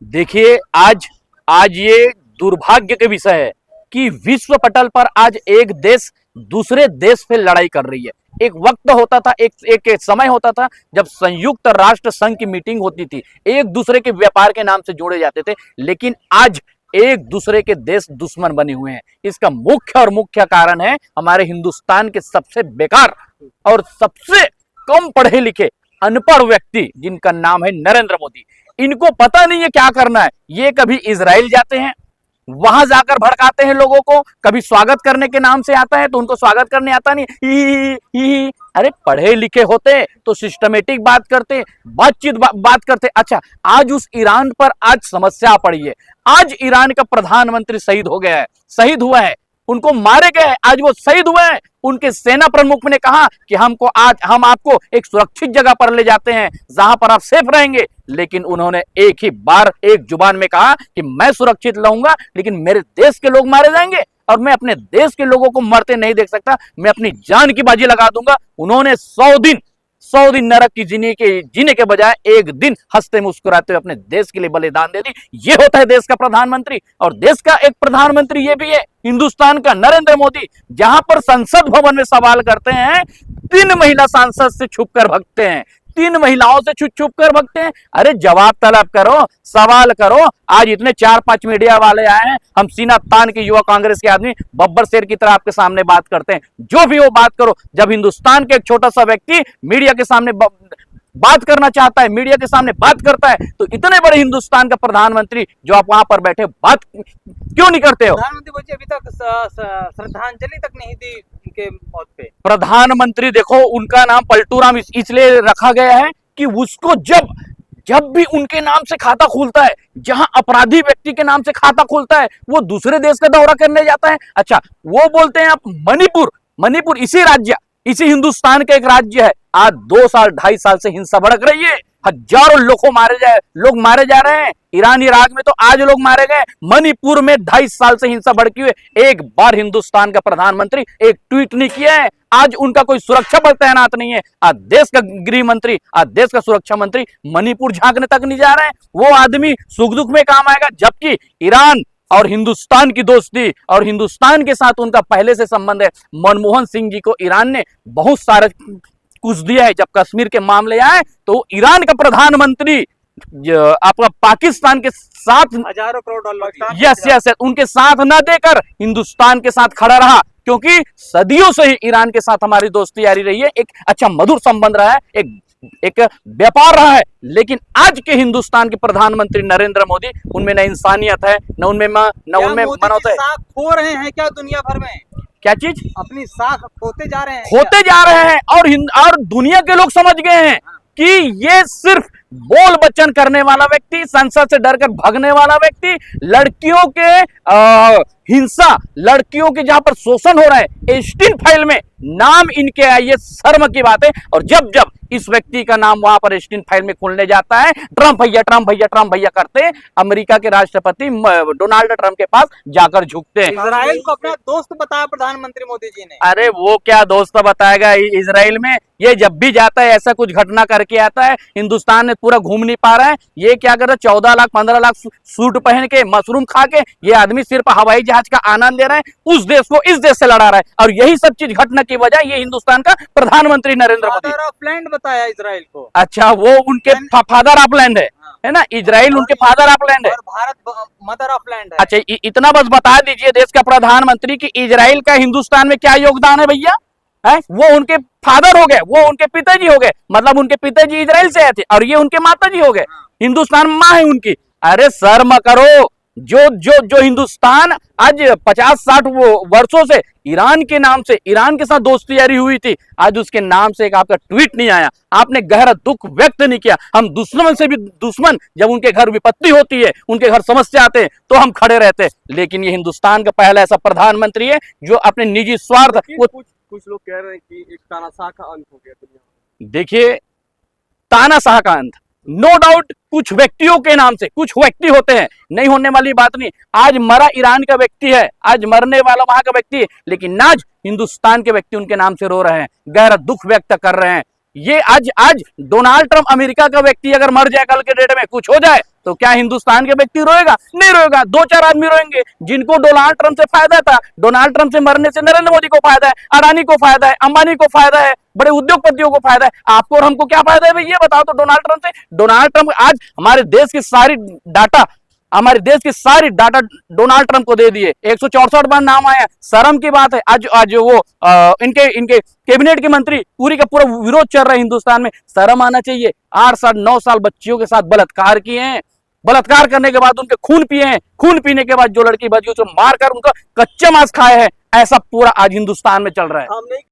देखिए, आज आज ये दुर्भाग्य के विषय है कि विश्व पटल पर आज एक देश दूसरे देश पे लड़ाई कर रही है। एक वक्त होता था, एक समय होता था जब संयुक्त राष्ट्र संघ की मीटिंग होती थी, एक दूसरे के व्यापार के नाम से जोड़े जाते थे, लेकिन आज एक दूसरे के देश दुश्मन बने हुए हैं। इसका मुख्य कारण है हमारे हिंदुस्तान के सबसे बेकार और सबसे कम पढ़े लिखे अनपढ़ व्यक्ति जिनका नाम है नरेंद्र मोदी। इनको पता नहीं है क्या करना है। ये कभी इजराइल जाते हैं, वहां जाकर भड़काते हैं लोगों को, कभी स्वागत करने के नाम से आता है तो उनको स्वागत करने आता नहीं। ही अरे पढ़े लिखे होते तो सिस्टमेटिक बात करते, बात करते। अच्छा, आज उस ईरान पर आज समस्या पड़ी है। आज ईरान का प्रधानमंत्री शहीद हो गया है, शहीद हुआ है, उनको मारे गए, आज वो शहीद हुए हैं। उनके सेना प्रमुख ने कहा कि हम आपको एक सुरक्षित जगह पर ले जाते हैं जहां पर आप सेफ रहेंगे, लेकिन उन्होंने एक ही बार एक जुबान में कहा कि मैं सुरक्षित रहूंगा लेकिन मेरे देश के लोग मारे जाएंगे और मैं अपने देश के लोगों को मरते नहीं देख सकता, मैं अपनी जान की बाजी लगा दूंगा। उन्होंने 100 दिन नरक की जीने के बजाय एक दिन हंसते मुस्कुराते हुए अपने देश के लिए बलिदान दे दी। ये होता है देश का प्रधानमंत्री। और देश का एक प्रधानमंत्री ये भी है हिंदुस्तान का, नरेंद्र मोदी। जहां पर संसद भवन में सवाल करते हैं, 3 महिला सांसद से छुप कर भगते हैं, 3 महिलाओं से छुप कर भगते हैं। अरे जवाब तलब करो, सवाल करो। आज इतने 4-5 मीडिया वाले आए हैं, हम सीना तान के युवा कांग्रेस के आदमी बब्बर शेर की तरह आपके सामने बात करते हैं। जो भी वो बात करो, जब हिंदुस्तान के एक छोटा सा व्यक्ति मीडिया के सामने बात करना चाहता है, मीडिया के सामने बात करता है, तो इतने बड़े हिंदुस्तान का प्रधानमंत्री जो आप वहां पर बैठे बात क्यों नहीं करते हो? प्रधानमंत्री बच्चे अभी तक श्रद्धांजलि तक नहीं दी उनके मौत पे। प्रधानमंत्री देखो, उनका नाम पलटू राम इसलिए रखा गया है कि उसको जब भी उनके नाम से खाता खुलता है, जहां अपराधी व्यक्ति के नाम से खाता खुलता है, वो दूसरे देश का दौरा करने जाता है। अच्छा, वो बोलते हैं आप मणिपुर इसी हिंदुस्तान का एक राज्य है। आज 2-2.5 साल से हिंसा भड़क रही है, हजारों लोग मारे जा रहे हैं। ईरान इराक में तो आज लोग मारे गए, मणिपुर में 2.5 साल से हिंसा भड़की हुई। एक बार हिंदुस्तान का प्रधानमंत्री एक ट्वीट नहीं किया है। आज उनका कोई सुरक्षा बल तैनात नहीं है। आज देश का गृह मंत्री, आज देश का सुरक्षा मंत्री मणिपुर झांकने तक नहीं जा रहे हैं। वो आदमी सुख दुख में काम आएगा, जबकि ईरान और हिंदुस्तान की दोस्ती और हिंदुस्तान के साथ उनका पहले से संबंध है। मनमोहन सिंह जी को ईरान ने बहुत सारा कुछ दिया है। जब कश्मीर के मामले आए तो ईरान का प्रधानमंत्री आपका पाकिस्तान के साथ हजारों करोड़ डॉलर यस उनके साथ न देकर हिंदुस्तान के साथ खड़ा रहा, क्योंकि सदियों से ही ईरान के साथ हमारी दोस्ती जारी रही है। एक अच्छा मधुर संबंध रहा है, एक व्यापार रहा है। लेकिन आज के हिंदुस्तान के प्रधानमंत्री नरेंद्र मोदी, उनमें न इंसानियत है, न उनमें मनौता है। साख खो रहे हैं क्या दुनिया भर में? क्या चीज? अपनी साख खोते जा रहे हैं और दुनिया के लोग समझ गए हैं कि ये सिर्फ बोल बच्चन करने वाला व्यक्ति, संसद से डरकर भागने वाला व्यक्ति, लड़कियों के हिंसा, लड़कियों के जहां पर शोषण हो रहा है, एस्टीन फाइल में नाम इनके आए, ये शर्म की बात है। और जब इस व्यक्ति का नाम वहां पर एस्टीन फाइल में खुलने जाता है, ट्रंप भैया करते अमेरिका के राष्ट्रपति डोनाल्ड ट्रंप के पास जाकर झुकते हैं। इजराइल को अपना दोस्त बताया प्रधानमंत्री मोदी जी ने। अरे वो क्या दोस्त बताएगा इजराइल में? ये जब भी जाता है ऐसा कुछ घटना करके आता है। हिंदुस्तान में पूरा घूम नहीं पा रहा है। ये क्या कर रहा है? 14 लाख 15 लाख सूट पहन के, मशरूम खा के ये आदमी सिर्फ हवाई जहाज का आनंद ले रहा है। उस देश को इस देश से लड़ा रहा है, और यही सब चीज घटना की वजह ये हिंदुस्तान का प्रधानमंत्री Narendra Modi. Father of land बताया इजराइल को। अच्छा, वो उनके फादर ऑफ लैंड है ना? इजराइल उनके फादर ऑफ लैंड है, और भारत मदर ऑफ लैंड है। अच्छा, इतना बस बता दीजिए देश का प्रधानमंत्री कि इजराइल का हिंदुस्तान में क्या योगदान है भैया? है वो उनके फादर हो गए, वो उनके पिताजी हो गए। मतलब उनके पिताजी इजराइल से आए थे और ये उनके माताजी हो गए। हिंदुस्तान माँ है उनकी। अरे शर्म करो। जो हिंदुस्तान आज 50-60 वर्षों से ईरान के नाम से, ईरान के साथ दोस्ती जारी हुई थी, आज उसके नाम से एक आपका ट्वीट नहीं आया, आपने गहरा दुख व्यक्त नहीं किया। हम दुश्मन से भी दुश्मन, जब उनके घर विपत्ति होती है, उनके घर समस्या आते हैं, तो हम खड़े रहते हैं। लेकिन ये हिंदुस्तान का पहला ऐसा प्रधानमंत्री है जो अपने निजी स्वार्थ, कुछ लोग कह रहे हैं कि एक तानाशाह का अंत हो गया दुनिया में। देखिए, तानाशाह का अंत नो डाउट कुछ व्यक्तियों के नाम से, कुछ व्यक्ति होते हैं, नहीं होने वाली बात नहीं। आज मरा ईरान का व्यक्ति है, आज मरने वाला वहां का व्यक्ति है, लेकिन आज हिंदुस्तान के व्यक्ति उनके नाम से रो रहे हैं, गहरा दुख व्यक्त कर रहे हैं। ये आज आज डोनाल्ड ट्रंप अमेरिका का व्यक्ति अगर मर जाए कल के डेट में कुछ हो जाए तो क्या हिंदुस्तान के व्यक्ति रोएगा? नहीं रोएगा। दो चार आदमी रोएंगे जिनको डोनाल्ड ट्रंप से फायदा था। डोनाल्ड ट्रंप से मरने से नरेंद्र मोदी को फायदा है, अडानी को फायदा है, अंबानी को फायदा है, बड़े उद्योगपतियों को फायदा है। आपको और हमको क्या फायदा है भाई, ये बताओ तो डोनाल्ड ट्रंप से। डोनाल्ड ट्रंप आज हमारे देश की सारी डाटा डोनाल्ड ट्रंप को दे दिए। 164 बार नाम आया, शर्म की बात है। आज वो इनके कैबिनेट के मंत्री पूरी का पूरा विरोध चल रहा है हिंदुस्तान में। शर्म आना चाहिए। 8 साल 9 साल बच्चियों के साथ बलात्कार किए हैं, बलात्कार करने के बाद उनके खून पिए हैं, खून पीने के बाद जो लड़की बची उसे मारकर उनका कच्चा मांस खाए हैं। ऐसा पूरा आज हिंदुस्तान में चल रहा है। हम नहीं